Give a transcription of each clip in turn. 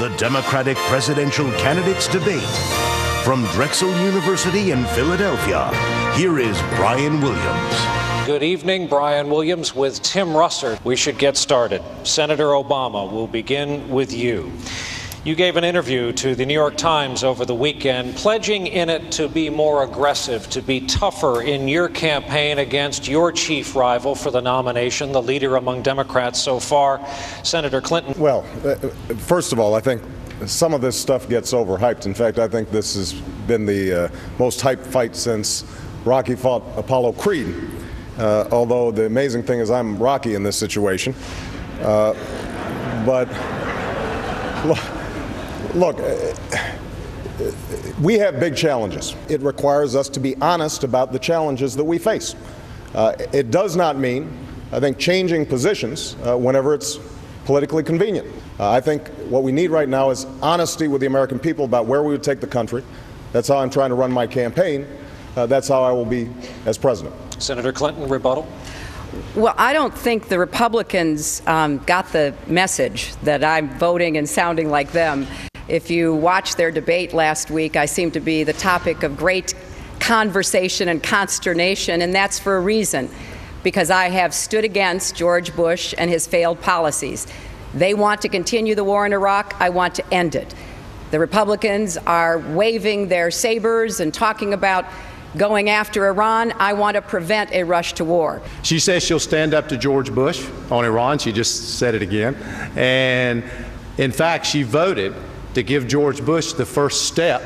the Democratic presidential candidates debate. From Drexel University in Philadelphia, here is Brian Williams. Good evening, Brian Williams with Tim Russert. We should get started. Senator Obama, we'll begin with you. You gave an interview to the New York Times over the weekend, pledging in it to be more aggressive, to be tougher in your campaign against your chief rival for the nomination, the leader among Democrats so far, Senator Clinton. Well, first of all, I think some of this stuff gets overhyped. In fact, I think this has been the most hyped fight since Rocky fought Apollo Creed. Although the amazing thing is I'm Rocky in this situation. But look, we have big challenges. It requires us to be honest about the challenges that we face. It does not mean, I think, changing positions whenever it's politically convenient. I think what we need right now is honesty with the American people about where we would take the country. That's how I'm trying to run my campaign. That's how I will be as president. Senator Clinton, rebuttal. Well, I don't think the Republicans got the message that I'm voting and sounding like them. If you watched their debate last week, I seem to be the topic of great conversation and consternation, and that's for a reason, because I have stood against George Bush and his failed policies. They want to continue the war in Iraq. I want to end it. The Republicans are waving their sabers and talking about going after Iran. I want to prevent a rush to war. She says she'll stand up to George Bush on Iran. She just said it again. And in fact, she voted to give George Bush the first step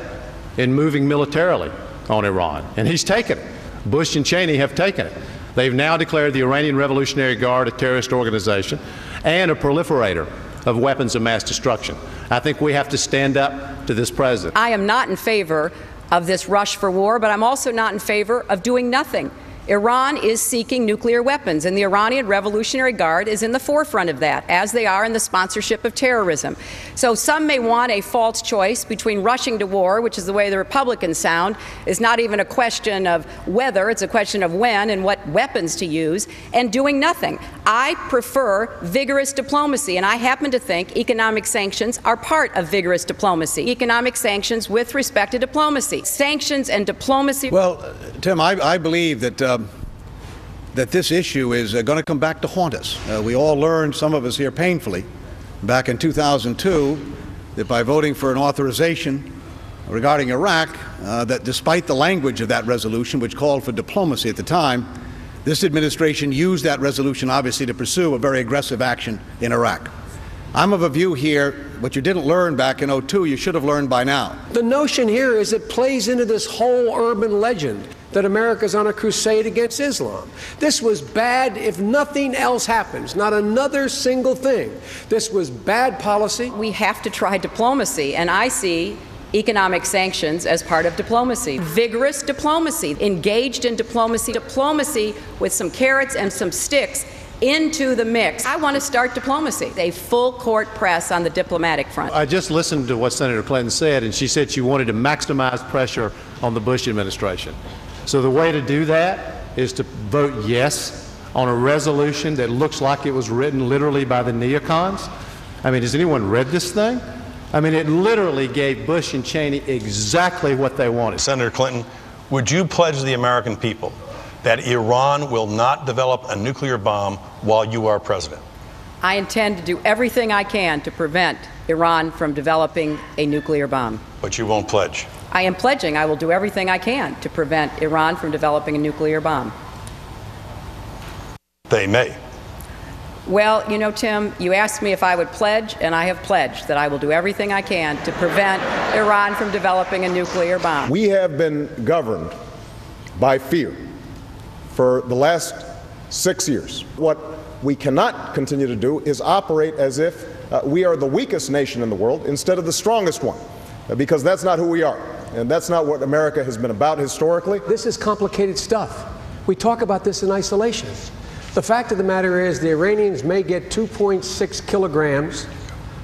in moving militarily on Iran. And he's taken it. Bush and Cheney have taken it. They've now declared the Iranian Revolutionary Guard a terrorist organization and a proliferator of weapons of mass destruction. I think we have to stand up to this president. I am not in favor of this rush for war, but I'm also not in favor of doing nothing. Iran is seeking nuclear weapons, and the Iranian Revolutionary Guard is in the forefront of that, as they are in the sponsorship of terrorism. So some may want a false choice between rushing to war, which is the way the Republicans sound. It's not even a question of whether, it's a question of when and what weapons to use, and doing nothing. I prefer vigorous diplomacy, and I happen to think economic sanctions are part of vigorous diplomacy. Economic sanctions with respect to diplomacy. Sanctions and diplomacy. Well, Tim, I believe that that this issue is going to come back to haunt us. We all learned, some of us here painfully, back in 2002, that by voting for an authorization regarding Iraq, that despite the language of that resolution, which called for diplomacy at the time, this administration used that resolution, obviously, to pursue a very aggressive action in Iraq. I'm of a view here, what you didn't learn back in 2002, you should have learned by now. The notion here is it plays into this whole urban legend that America's on a crusade against Islam. This was bad if nothing else happens, not another single thing. This was bad policy. We have to try diplomacy, and I see economic sanctions as part of diplomacy. Vigorous diplomacy, engaged in diplomacy, diplomacy with some carrots and some sticks into the mix. I want to start diplomacy, a full court press on the diplomatic front. I just listened to what Senator Clinton said, and she said she wanted to maximize pressure on the Bush administration. So the way to do that is to vote yes on a resolution that looks like it was written literally by the neocons. I mean, has anyone read this thing? I mean, it literally gave Bush and Cheney exactly what they wanted. Senator Clinton, would you pledge the American people that Iran will not develop a nuclear bomb while you are president? I intend to do everything I can to prevent Iran from developing a nuclear bomb. But you won't pledge? I am pledging I will do everything I can to prevent Iran from developing a nuclear bomb. They may. Well, you know, Tim, you asked me if I would pledge, and I have pledged that I will do everything I can to prevent Iran from developing a nuclear bomb. We have been governed by fear for the last 6 years. What we cannot continue to do is operate as if we are the weakest nation in the world instead of the strongest one, because that's not who we are, and that's not what America has been about historically. This is complicated stuff. We talk about this in isolation. The fact of the matter is the Iranians may get 2.6 kilograms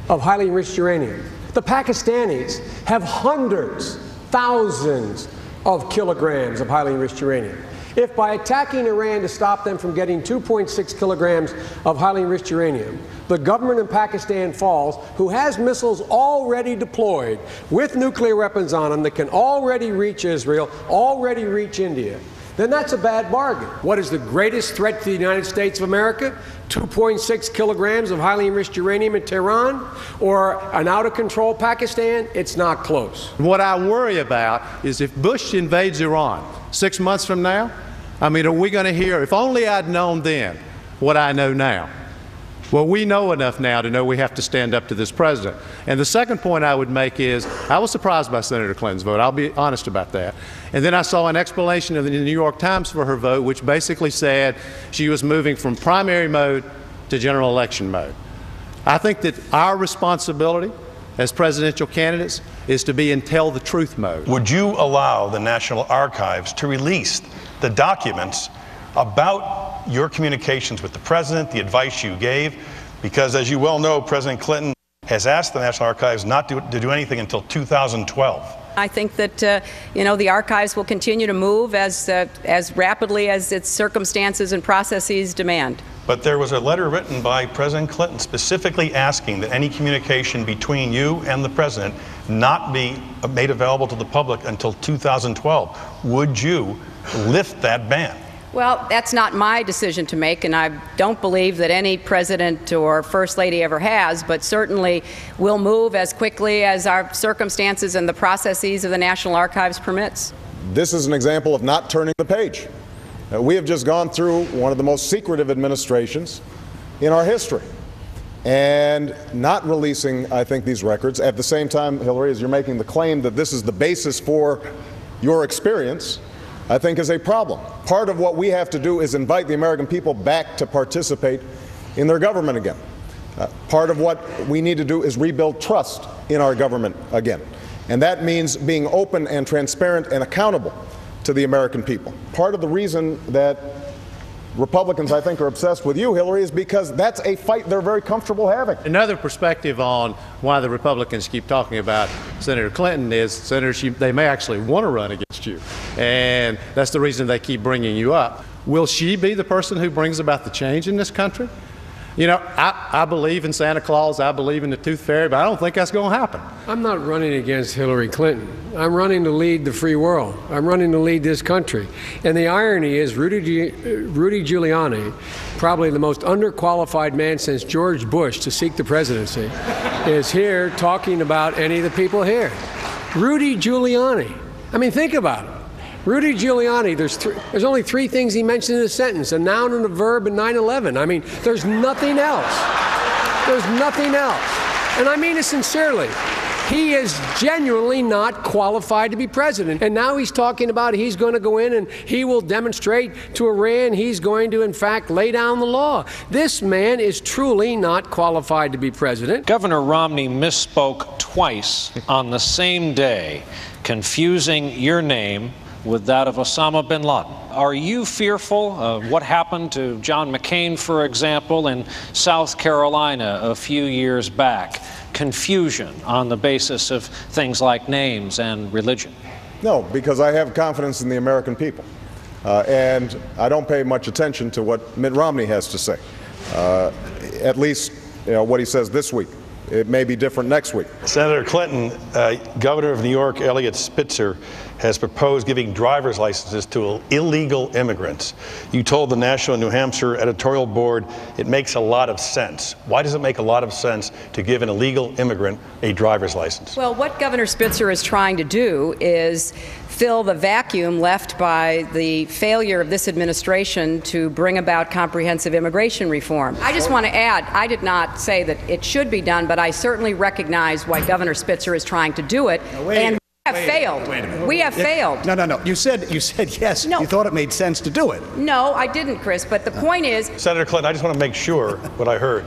of highly enriched uranium. The Pakistanis have hundreds, thousands of kilograms of highly enriched uranium. If by attacking Iran to stop them from getting 2.6 kilograms of highly enriched uranium, the government in Pakistan falls, who has missiles already deployed with nuclear weapons on them that can already reach Israel, already reach India, then that's a bad bargain. What is the greatest threat to the United States of America? 2.6 kilograms of highly enriched uranium in Tehran or an out-of-control Pakistan? It's not close. What I worry about is if Bush invades Iran 6 months from now, I mean, are we going to hear, if only I'd known then what I know now? Well, we know enough now to know we have to stand up to this president. And the second point I would make is I was surprised by Senator Clinton's vote. I'll be honest about that. And then I saw an explanation in the New York Times for her vote, which basically said she was moving from primary mode to general election mode. I think that our responsibility as presidential candidates is to be in tell the truth mode. Would you allow the National Archives to release the documents about your communications with the president, the advice you gave? Because as you well know, President Clinton has asked the National Archives not to do anything until 2012. I think that the archives will continue to move as rapidly as its circumstances and processes demand. But there was a letter written by President Clinton specifically asking that any communication between you and the president not be made available to the public until 2012. Would you lift that ban? Well, that's not my decision to make, and I don't believe that any president or first lady ever has, but certainly we'll move as quickly as our circumstances and the processes of the National Archives permits. This is an example of not turning the page. We have just gone through one of the most secretive administrations in our history, and not releasing, I think, these records. At the same time, Hillary, as you're making the claim that this is the basis for your experience, I think is a problem. Part of what we have to do is invite the American people back to participate in their government again. Part of what we need to do is rebuild trust in our government again. And that means being open and transparent and accountable to the American people. Part of the reason that Republicans, I think, are obsessed with you, Hillary, is because that's a fight they're very comfortable having. Another perspective on why the Republicans keep talking about Senator Clinton is, Senator, they may actually want to run against you. And that's the reason they keep bringing you up. Will she be the person who brings about the change in this country? You know, I believe in Santa Claus, I believe in the Tooth Fairy, but I don't think that's going to happen. I'm not running against Hillary Clinton. I'm running to lead the free world. I'm running to lead this country. And the irony is Rudy Giuliani, probably the most underqualified man since George Bush to seek the presidency, is here talking about any of the people here. Rudy Giuliani. I mean, think about it. Rudy Giuliani, there's only three things he mentioned in a sentence, a noun and a verb and 9/11. I mean, there's nothing else. There's nothing else. And I mean it sincerely. He is genuinely not qualified to be president. And now he's talking about he's going to go in and he will demonstrate to Iran he's going to, in fact, lay down the law. This man is truly not qualified to be president. Governor Romney misspoke twice on the same day, confusing your name with that of Osama bin Laden. Are you fearful of what happened to John McCain, for example, in South Carolina a few years back? Confusion on the basis of things like names and religion? No, because I have confidence in the American people. And I don't pay much attention to what Mitt Romney has to say. At least, what he says this week. It may be different next week. Senator Clinton, Governor of New York, Eliot Spitzer, has proposed giving driver's licenses to illegal immigrants. You told the National New Hampshire editorial board it makes a lot of sense. Why does it make a lot of sense to give an illegal immigrant a driver's license? Well, what Governor Spitzer is trying to do is fill the vacuum left by the failure of this administration to bring about comprehensive immigration reform. I just want to add, I did not say that it should be done, but I certainly recognize why Governor Spitzer is trying to do it. And we have failed. We have failed. No. You said yes. No. You thought it made sense to do it. No, I didn't, Chris. But the point is, Senator Clinton, I just want to make sure what I heard.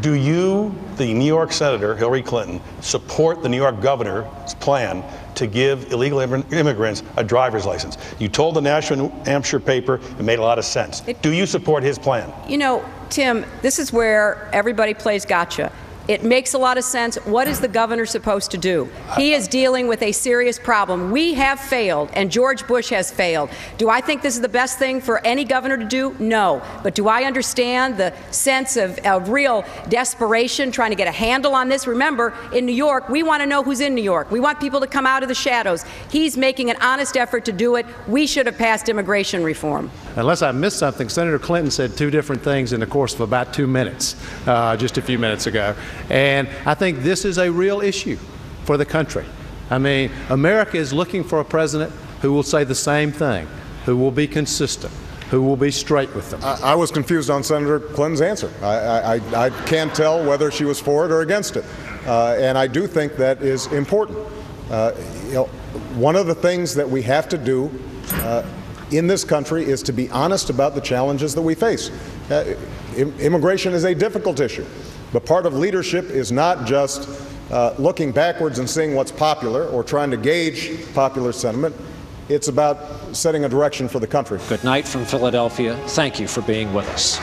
Do you, the New York Senator, Hillary Clinton, support the New York governor's plan to give illegal immigrants a driver's license? You told the National New Hampshire paper it made a lot of sense. Do you support his plan? You know, Tim, this is where everybody plays gotcha. It makes a lot of sense. What is the governor supposed to do? He is dealing with a serious problem. We have failed, and George Bush has failed. Do I think this is the best thing for any governor to do? No. But do I understand the sense of real desperation trying to get a handle on this? Remember, in New York, we want to know who's in New York. We want people to come out of the shadows. He's making an honest effort to do it. We should have passed immigration reform. Unless I missed something, Senator Clinton said two different things in the course of about 2 minutes, just a few minutes ago. And I think this is a real issue for the country. I mean, America is looking for a president who will say the same thing, who will be consistent, who will be straight with them. I was confused on Senator Clinton's answer. I can't tell whether she was for it or against it. And I do think that is important. One of the things that we have to do in this country is to be honest about the challenges that we face. Immigration is a difficult issue, but part of leadership is not just looking backwards and seeing what's popular or trying to gauge popular sentiment. It's about setting a direction for the country. Good night from Philadelphia. Thank you for being with us.